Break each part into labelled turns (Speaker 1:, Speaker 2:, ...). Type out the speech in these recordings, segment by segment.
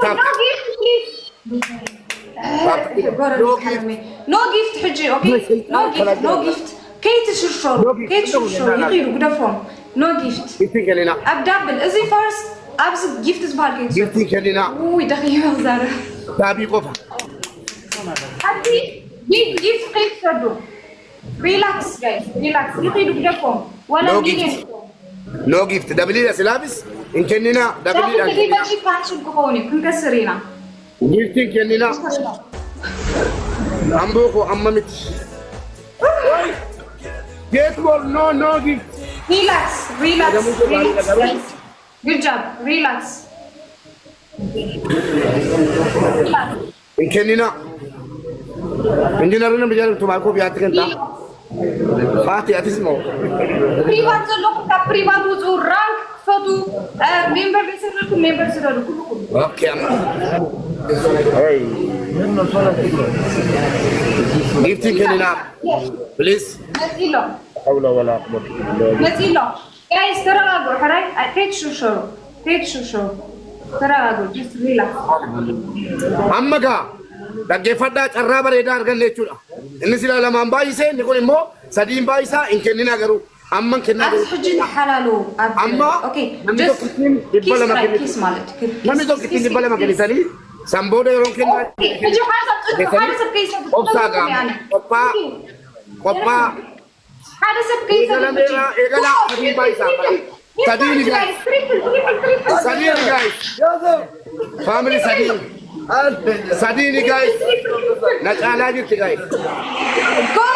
Speaker 1: tap.
Speaker 2: No gift, please. No gift حجي okay. No gift, no gift. كيت الشرشور كيت الشرشور يقيلوا قدفهم. No gift.
Speaker 1: Gifting كلنا.
Speaker 2: أبدابل إزي first أبز gift زبال كيت.
Speaker 1: Gifting كلنا.
Speaker 2: وي دقيقة زارة.
Speaker 1: تابي قفا.
Speaker 2: حبي gift كيت شدو. Relax guys, relax. يقيلوا قدفهم. ولا مين.
Speaker 1: No gift. دبليل سلابس. إن كلنا دبليل.
Speaker 2: دقيقة بجي فانشل كهوني كنكسرينا.
Speaker 1: Gifting كلنا. أمبوكو أمامت. Get more, no gift.
Speaker 2: Relax. Good job. Relax.
Speaker 1: إن كنا إنجنيرنا بيجار تباكو بياتك أنت. فاتي أتسمو.
Speaker 2: Privat زلوك كprivat وزور rank فدو member بيسرلكم member سرلكم.
Speaker 1: أوكي أما. Hey. Gifting كنا. Please.
Speaker 2: نزيلو.
Speaker 1: حول ولا قوة إلا بالله.
Speaker 2: نزيلو. Guys تراجعوا حراي. تيت شو. تراجعوا. Just relax.
Speaker 1: Ammaga. Dhaggeeffadhaa carraa bareedaa arganne jechuudha. Inni sila lamaan baay'isee inni kun immoo sadiin baay'isaa hin kennina garuu amma kennaa
Speaker 2: jiru. Hojii halaaloo.
Speaker 1: Amma namni tokko ittiin dhibba lama kennitu. Namni tokko ittiin dhibba lama kennitanii san booda yeroo kennaa obsaa gaama qophaa eegalaa sadiin baay'isaa mala. Sadiin guys. Sadiin guys. Family sadiin. Sadini guys. Nakala jirti guys.
Speaker 2: Go.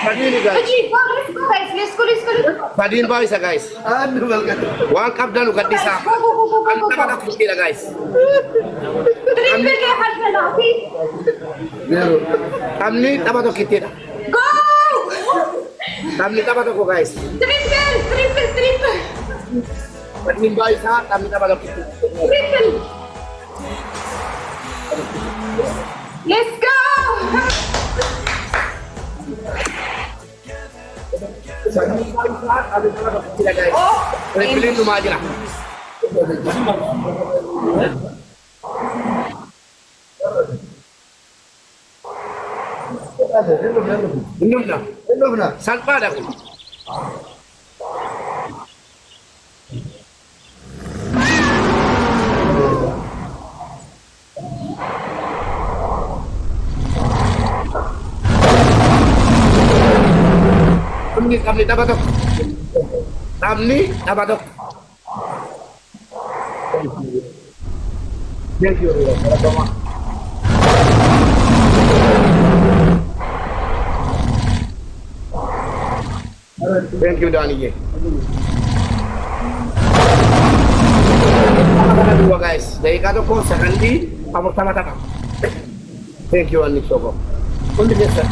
Speaker 1: Sadini guys.
Speaker 2: Go, let's go guys. Let's go.
Speaker 1: Sadin baisa guys. Wan kabdan ugadisa. Anta kada kutira guys.
Speaker 2: Triple ke halfena, okay?
Speaker 1: Amni tabato kitira.
Speaker 2: Go.
Speaker 1: Amni tabato ko guys.
Speaker 2: Triple.
Speaker 1: Sadin baisa, amni tabato kitira.
Speaker 2: Triple. Let's go!
Speaker 1: Pilih rumah aja lah. Belum dah. Salpa dah. Kami tabatok. Thank you. Thank you Dani. Dua guys. Dari kado ko sekali tama. Thank you Ani Sobo. Kundi biasa.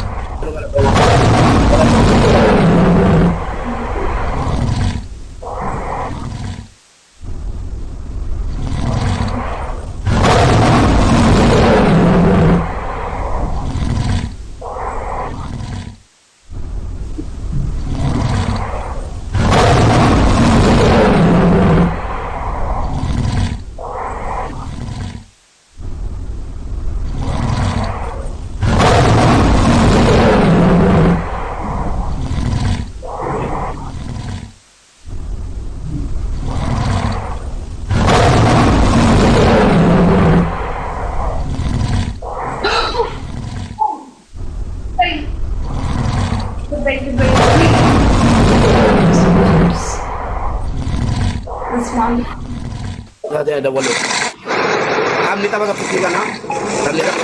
Speaker 1: Ada walu. Kami tahu apa ketiga nak? Kami tahu.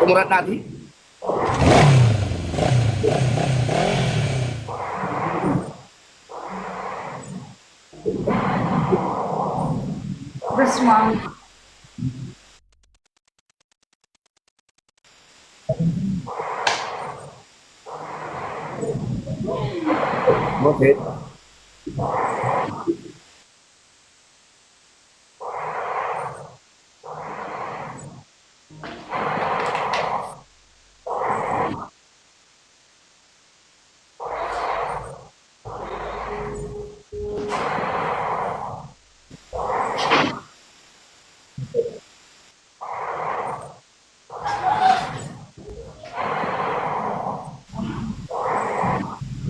Speaker 1: Umuran tadi.
Speaker 2: This one.
Speaker 1: Okay.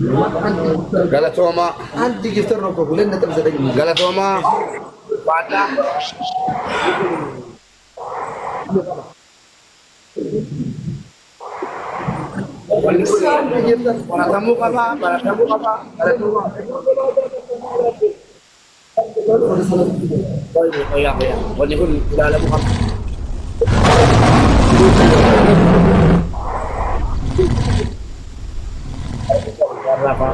Speaker 1: Galatoma.
Speaker 3: Anti gifter rokok bulan na terus ada ini.
Speaker 1: Galatoma. Pada. Para tamu apa? Para tamu apa? Galatoma. Oh iya, ya. Ini pun sudah ada bukan. Berapa?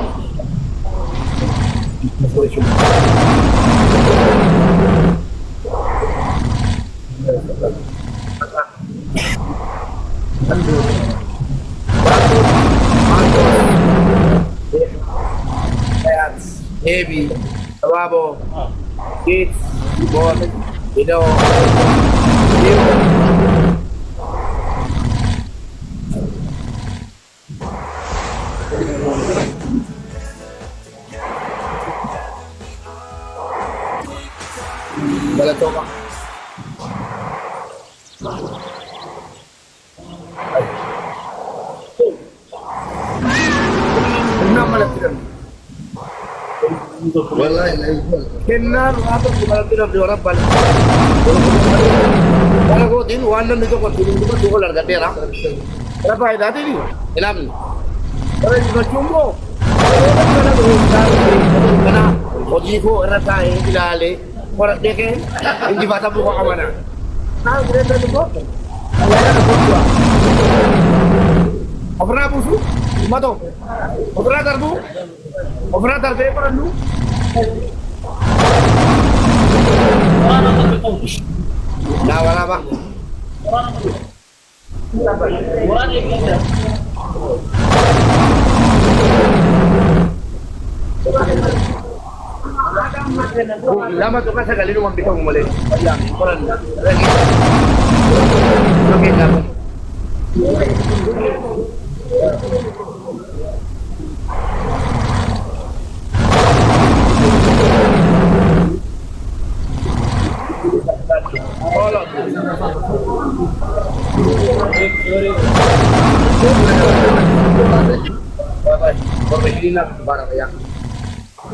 Speaker 1: Heavy, Bravo, Kids, Ball, Video, Galatoma.
Speaker 3: Wallahi la yuqal.
Speaker 1: Kenal atau kebalasan di orang balik. Kalau kau tin, wanan itu kau tin itu kau jual harga terang. Berapa ada tadi? Enam. Kalau itu cumbo. Karena ojiku rasa ini dilale. Orang deke, ini bahasa buku mana? Nah, kita itu kok. Pernah busu? Mato. Pernah tarbu? Pernah tarbe perandu? Nah, wala ba? Lama tu kan saya kali rumah kita mulai. Yang koran lagi. Okey, dah.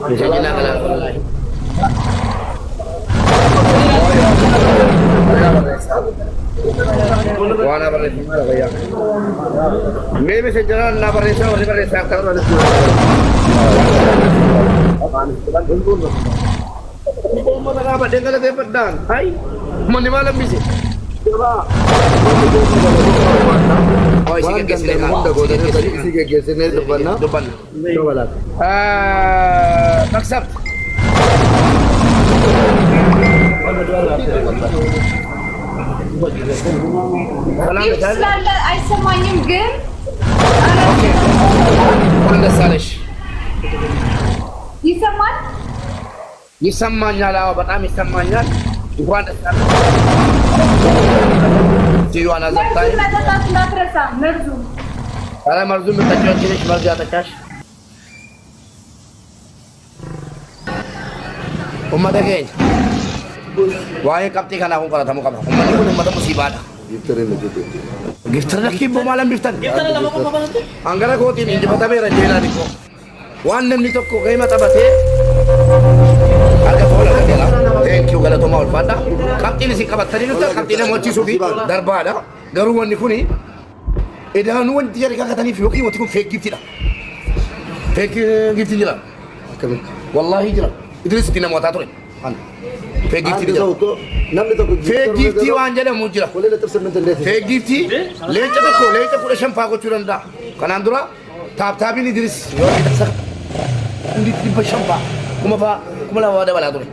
Speaker 1: Bisa jenak kalau lain. Wana beresa kaya. Maybe sejalan na beresa or beresa kalau ada. Oh, mana apa dengan ada pedan? Hai, mana malam bisi? Oh, isi ke sini kan?
Speaker 3: Isi ke sini depan na?
Speaker 1: Depan.
Speaker 3: Coba lah.
Speaker 1: Maksab.
Speaker 2: Gipslerle አይሰማኝም ግን
Speaker 1: Okey. Orang desalish.
Speaker 2: ይሰማል
Speaker 1: ይሰማኛል። አዎ በጣም ይሰማኛል። እንኳን ደስ አለ። ሲዩአና ዘጣይ
Speaker 2: መጠጣት እንዳትረሳ መርዙ
Speaker 1: አረ መርዙ የምትጠጪው ትንሽ መርዙ ያጠጣሽ ኡመተ ኬኝ ዋይ ቀብጢ ከና ኩን ቆረተሙ ቀባ ኡመተ ኩን ኡመተ ሙሲባዳ
Speaker 3: Gifter ini gitu.
Speaker 1: ጊፍተር ለኪ በማለም ቢፍተን አንገረ ኮቲን እንጂ በተበረ ጀላ ዲኮ ዋንም ኒቶኮ ገይማ ጠበቴ አርገ ፎላ ገላ ቴንኪው ገለቶማ ወልፋዳ ቀብጢን ሲቀበተሪ ነው ቀብጢን ሞቺ ሱፊ ደርባዳ ገሩ ወኒ ኩኒ ኤዳኑ ወን ዲያሪ ካከተኒ ፊዮኪ ወቲኩ ፌክ ጊፍቲዳ ፌክ ጊፍቲ ጅራ
Speaker 3: Kami.
Speaker 1: والله ጅራ ኢድሪስ ዲና ሞታቶ አን ፌክ ጊፍቲ
Speaker 3: Anti
Speaker 1: ጅራ
Speaker 3: tahu namni tokko
Speaker 1: ፌክ ጊፍቲ ዋንጀለ ሙጅራ
Speaker 3: Boleh letak semen tendet.
Speaker 1: Feegifti leenca tokko leenca 10 faa gochuu danda'a. Kanaan dura taaptaabiin Idris yoo isa hundi 500 faa kuma lama dabalaa ture.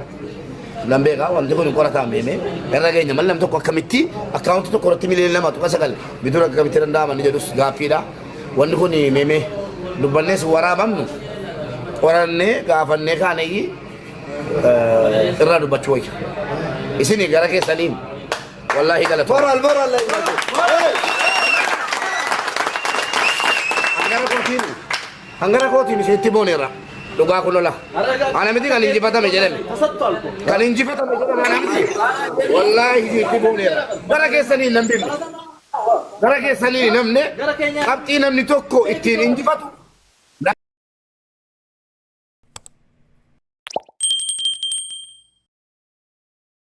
Speaker 1: Lambeekaa wanti kun qorataan beemee irra geenya mal nam tokko akkamitti akkaawunti tokko irratti miliyoona 2.9 bituu akkamitti danda'ama ni jedhus gaaffiidha. Wanti kun meemee dubbannees waraabamnu qorannee gaafannee kaanee irraa dubbachuu wayya. Isin gara keessaniin wallahi galatu.
Speaker 3: Moral lah ini.
Speaker 1: Hangara kotiin sitti boonera. Dhugaa kulola. Ana miti kan injifatame jedhame. Kan injifatame jedhame ana miti. Wallahi sitti boonera. Gara keessanii namni. Gara keessanii namni qabxii namni tokko ittiin injifatu